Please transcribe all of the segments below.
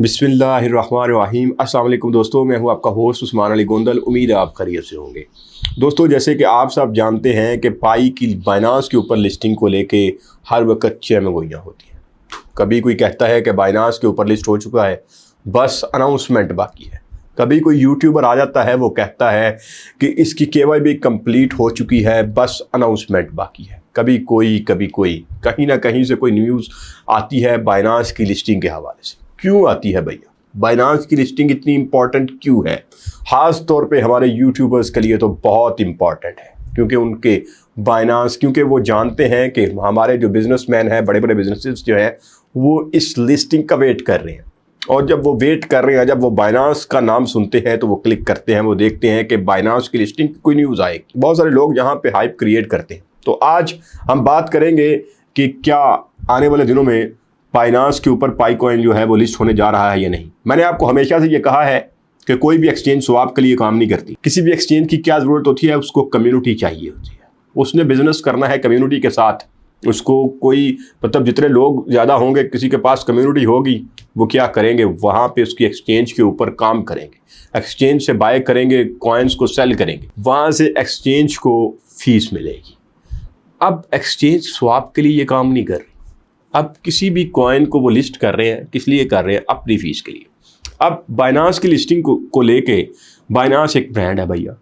बिस्मिल्लाहिर्रहमानिर्रहीम। अस्सलाम वालेकुम दोस्तों, मैं हूं आपका होस्ट उस्मान अली गोंदल। उम्मीद है आप खैरियत से होंगे। दोस्तों, जैसे कि आप सब जानते हैं कि पाई की बाइनांस के ऊपर लिस्टिंग को लेके हर वक्त चहमगोइयाँ होती हैं। कभी कोई कहता है कि बाइनांस के ऊपर लिस्ट हो चुका है, बस अनाउंसमेंट बाकी है। कभी कोई यूट्यूबर आ जाता है, वो कहता है कि इसकी KYB कंप्लीट हो चुकी है, बस अनाउंसमेंट बाकी है। कभी कोई कहीं ना कहीं से कोई न्यूज़ आती है बाइनांस की लिस्टिंग के हवाले से। क्यों आती है भैया? बाइनांस की लिस्टिंग इतनी इम्पॉर्टेंट क्यों है? ख़ास तौर पे हमारे यूट्यूबर्स के लिए तो बहुत इम्पॉर्टेंट है, क्योंकि वो जानते हैं कि हमारे जो बिजनेसमैन हैं, बड़े बड़े बिजनेसेस जो हैं, वो इस लिस्टिंग का वेट कर रहे हैं। और जब वो वेट कर रहे हैं, जब वो बाइनांस का नाम सुनते हैं तो वो क्लिक करते हैं, वो देखते हैं कि बाइनांस की लिस्टिंग की कोई न्यूज़ आएगी। बहुत सारे लोग यहाँ पे हाइप क्रिएट करते हैं। तो आज हम बात करेंगे कि क्या आने वाले दिनों में बाइनांस के ऊपर पाई कॉइन जो है वो लिस्ट होने जा रहा है या नहीं। मैंने आपको हमेशा से ये कहा है कि कोई भी एक्सचेंज स्वैप के लिए काम नहीं करती। किसी भी एक्सचेंज की क्या ज़रूरत होती है? उसको कम्युनिटी चाहिए होती है। उसने बिजनेस करना है कम्युनिटी के साथ। उसको कोई जितने लोग ज़्यादा होंगे, किसी के पास कम्युनिटी होगी, वो क्या करेंगे? वहाँ पे उसकी एक्सचेंज के ऊपर काम करेंगे, एक्सचेंज से बाय करेंगे, कॉइन्स को सेल करेंगे, वहाँ से एक्सचेंज को फीस मिलेगी। अब एक्सचेंज स्वैप के लिए ये काम नहीं कर रही। अब किसी भी कॉइन को वो लिस्ट कर रहे हैं, किस लिए कर रहे हैं? अपनी फीस के लिए। अब बाइनांस की लिस्टिंग को लेके, बाइनांस एक ब्रांड है भैया,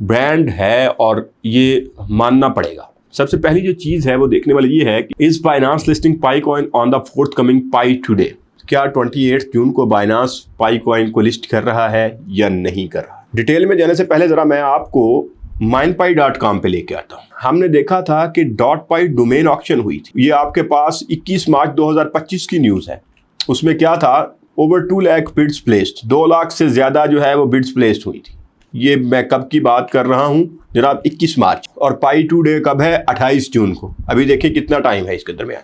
ब्रांड है और ये मानना पड़ेगा। सबसे पहली जो चीज़ है वो देखने वाली ये है कि इस Binance listing pi coin on the fourth coming pi today. क्या 28 जून को बाइनांस पाई कॉइन को लिस्ट कर रहा है या नहीं कर रहा? डिटेल में जाने से पहले ज़रा मैं आपको mindpie.com पे लेके आता हूँ। हमने देखा था कि .py डोमेन ऑक्शन हुई थी। ये आपके पास 21 मार्च 2025 की न्यूज़ है। उसमें क्या था? Over 2 lakh bids placed, 2 lakh से ज़्यादा जो है वो बिड्स प्लेस्ड हुई थी। ये मैं कब की बात कर रहा हूँ जनाब? 21 मार्च। और पाई टुडे कब है? 28 जून को। अभी देखिए कितना टाइम है इसके दरमियान।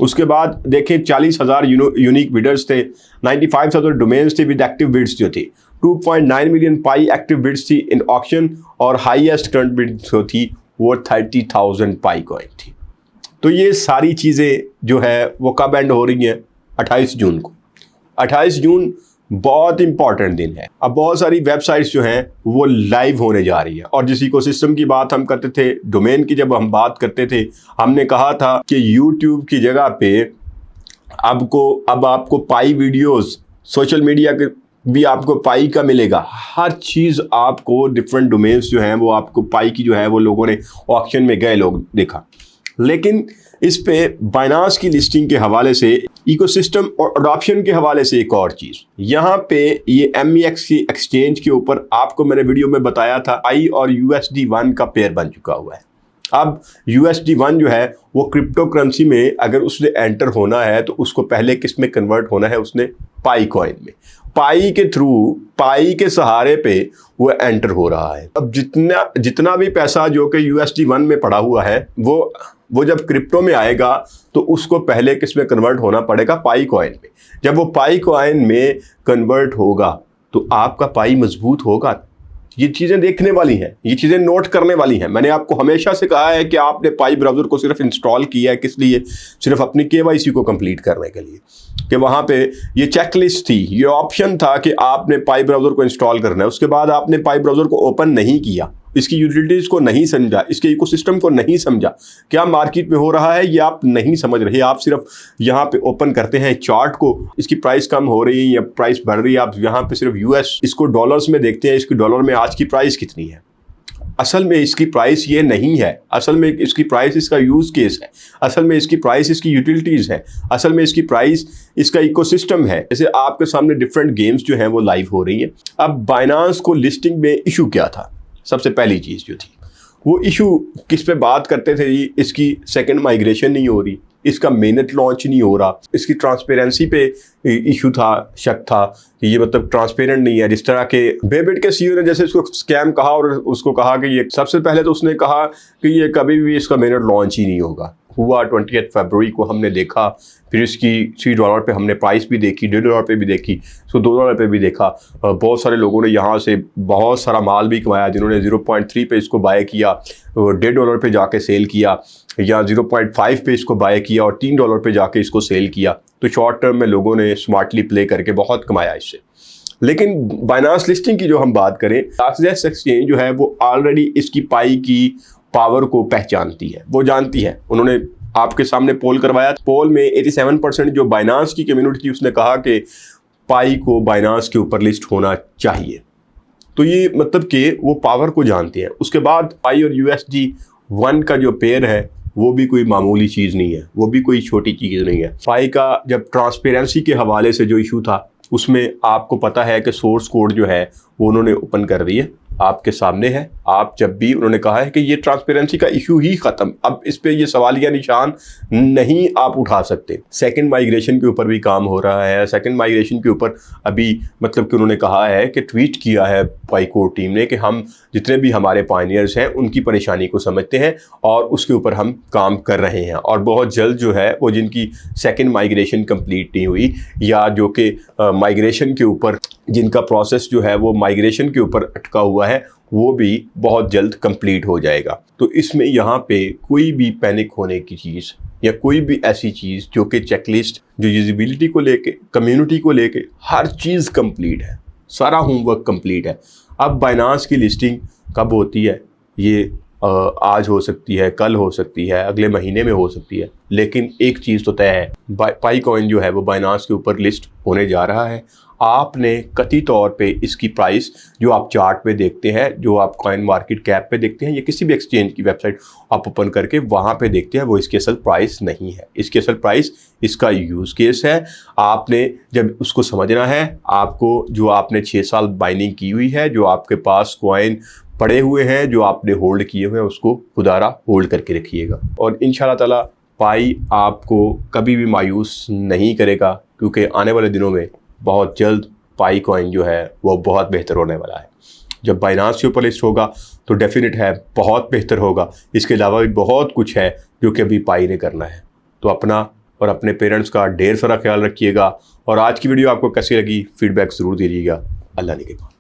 उसके बाद देखें 40,000 यूनिक बिडर्स थे, 95,000 डोमेन्स थे विद एक्टिव बिड्स जो थी, 2.9 मिलियन पाई एक्टिव बिड्स थी इन ऑक्शन, और हाईएस्ट करंट बिड्स जो थी वो 30,000 पाई कॉइन थी। तो ये सारी चीज़ें जो है वो कब एंड हो रही हैं? 28 जून को। 28 जून बहुत इंपॉर्टेंट दिन है। अब बहुत सारी वेबसाइट्स जो हैं वो लाइव होने जा रही है। और जिस इकोसिस्टम की बात हम करते थे, डोमेन की जब हम बात करते थे, हमने कहा था कि यूट्यूब की जगह पे अब आपको पाई वीडियोस, सोशल मीडिया के भी आपको पाई का मिलेगा। हर चीज़ आपको डिफरेंट डोमेन्स जो हैं वो आपको पाई की जो है वो लोगों ने ऑक्शन में गए लोग देखा। लेकिन इस पे बाइनांस की लिस्टिंग के हवाले से, इकोसिस्टम और अडॉप्शन के हवाले से एक और चीज़, यहाँ पे ये MEX की एक्सचेंज के ऊपर आपको मैंने वीडियो में बताया था, पाई और USD1 का पेयर बन चुका हुआ है। अब USD1 जो है वो क्रिप्टो करेंसी में अगर उसने एंटर होना है तो उसको पहले किस में कन्वर्ट होना है? उसने पाई कॉइन में। पाई के थ्रू, पाई के सहारे पे वो एंटर हो रहा है। अब जितना भी पैसा जो कि USD1 में पड़ा हुआ है वो जब क्रिप्टो में आएगा तो उसको पहले किस में कन्वर्ट होना पड़ेगा? पाई कॉइन में। जब वो पाई कॉइन में कन्वर्ट होगा तो आपका पाई मजबूत होगा। ये चीज़ें देखने वाली हैं, ये चीज़ें नोट करने वाली हैं। मैंने आपको हमेशा से कहा है कि आपने पाई ब्राउज़र को सिर्फ इंस्टॉल किया है किस लिए? सिर्फ अपनी KYC को कंप्लीट करने के लिए। कि वहाँ पे ये चेकलिस्ट थी, ये ऑप्शन था कि आपने पाई ब्राउज़र को इंस्टॉल करना है। उसके बाद आपने पाई ब्राउज़र को ओपन नहीं किया, इसकी यूटिलिटीज़ को नहीं समझा, इसके इकोसिस्टम को नहीं समझा, क्या मार्केट में हो रहा है ये आप नहीं समझ रहे। आप सिर्फ यहाँ पे ओपन करते हैं चार्ट को, इसकी प्राइस कम हो रही है या प्राइस बढ़ रही है, आप यहाँ पे सिर्फ US इसको डॉलर्स में देखते हैं, इसकी डॉलर में आज की प्राइस कितनी है। असल में इसकी प्राइस ये नहीं है। असल में इसकी प्राइस इसका यूज़ केस है। असल में इसकी प्राइस इसकी यूटिलिटीज़ है। असल में इसकी प्राइस इसका इकोसिस्टम है। जैसे आपके सामने डिफरेंट गेम्स जो हैं वो लाइव हो रही हैं। अब बाइनांस को लिस्टिंग में इशू क्या था? सबसे पहली चीज़ जो थी वो इशू किस पे बात करते थे? इसकी सेकंड माइग्रेशन नहीं हो रही, इसका मेनट लॉन्च नहीं हो रहा, इसकी ट्रांसपेरेंसी पे इशू था, शक था कि ये ट्रांसपेरेंट नहीं है। जिस तरह के बेबिट के CEO ने जैसे इसको स्कैम कहा और उसको कहा कि ये, सबसे पहले तो उसने कहा कि ये कभी भी इसका मेनट लॉन्च ही नहीं होगा। हुआ 20 फरवरी को हमने देखा, फिर इसकी $3 पे हमने प्राइस भी देखी, $1.5 पे भी देखी, सो $2 पे भी देखा। बहुत सारे लोगों ने यहाँ से बहुत सारा माल भी कमाया, जिन्होंने 0.3 पे इसको बाय किया, $1.5 पे जाके सेल किया, या 0.5 पे इसको बाय किया और $3 पे जाके इसको सेल किया। तो शॉर्ट टर्म में लोगों ने स्मार्टली प्ले करके बहुत कमाया इससे। लेकिन बाइनांस लिस्टिंग की जो हम बात करें, एक्सिस एक्सचेंज जो है वो ऑलरेडी इसकी पाई की पावर को पहचानती है, वो जानती है। उन्होंने आपके सामने पोल करवाया, पोल में 87% जो बाइनांस की कम्युनिटी थी उसने कहा कि पाई को बाइनांस के ऊपर लिस्ट होना चाहिए। तो ये मतलब कि वो पावर को जानते हैं। उसके बाद पाई और USD1 का जो पेयर है वो भी कोई मामूली चीज़ नहीं है, वो भी कोई छोटी चीज़ नहीं है। पाई का जब ट्रांसपेरेंसी के हवाले से जो इशू था, उसमें आपको पता है कि सोर्स कोड जो है वो उन्होंने ओपन कर दिए, आपके सामने है। आप जब भी उन्होंने कहा है कि ये ट्रांसपेरेंसी का इशू ही ख़त्म, अब इस पे ये सवालिया निशान नहीं आप उठा सकते। सेकंड माइग्रेशन के ऊपर भी काम हो रहा है। सेकंड माइग्रेशन के ऊपर अभी मतलब कि उन्होंने कहा है कि ट्वीट किया है पाई कोर टीम ने कि हम जितने भी हमारे पायनियर्स हैं उनकी परेशानी को समझते हैं और उसके ऊपर हम काम कर रहे हैं, और बहुत जल्द जो है वो जिनकी सेकेंड माइग्रेशन कंप्लीट नहीं हुई या जो कि माइग्रेशन के ऊपर जिनका प्रोसेस जो है वो माइग्रेशन के ऊपर अटका हुआ है, वो भी बहुत जल्द कंप्लीट हो जाएगा। तो इसमें यहाँ पे कोई भी पैनिक होने की चीज़ या कोई भी ऐसी चीज़ जो कि चेकलिस्ट, जो यूजिबिलिटी को लेके, कम्युनिटी को लेके हर चीज़ कंप्लीट है, सारा होमवर्क कंप्लीट है। अब बाइनांस की लिस्टिंग कब होती है ये आज हो सकती है, कल हो सकती है, अगले महीने में हो सकती है, लेकिन एक चीज़ तो तय है, पाई कॉइन जो है वो बाइनांस के ऊपर लिस्ट होने जा रहा है। आपने कतई तौर पे इसकी प्राइस जो आप चार्ट पे देखते हैं, जो आप कॉइन मार्केट कैप पे देखते हैं या किसी भी एक्सचेंज की वेबसाइट आप ओपन करके वहाँ पे देखते हैं, वो इसकी असल प्राइस नहीं है। इसकी असल प्राइस इसका यूज़ केस है। आपने जब उसको समझना है, आपको जो आपने 6 साल बाइनिंग की हुई है, जो आपके पास कॉइन पड़े हुए हैं, जो आपने होल्ड किए हुए हैं, उसको खुदारा होल्ड करके रखिएगा और इंशाल्लाह ताला पाई आपको कभी भी मायूस नहीं करेगा, क्योंकि आने वाले दिनों में बहुत जल्द पाई कॉइन जो है वो बहुत बेहतर होने वाला है। जब बाइनांस के ऊपर लिस्ट होगा तो डेफिनेट है बहुत बेहतर होगा। इसके अलावा भी बहुत कुछ है जो कि अभी पाई ने करना है। तो अपना और अपने पेरेंट्स का ढेर सारा ख्याल रखिएगा। और आज की वीडियो आपको कैसी लगी, फीडबैक ज़रूर दीजिएगा। अल्लाह ने के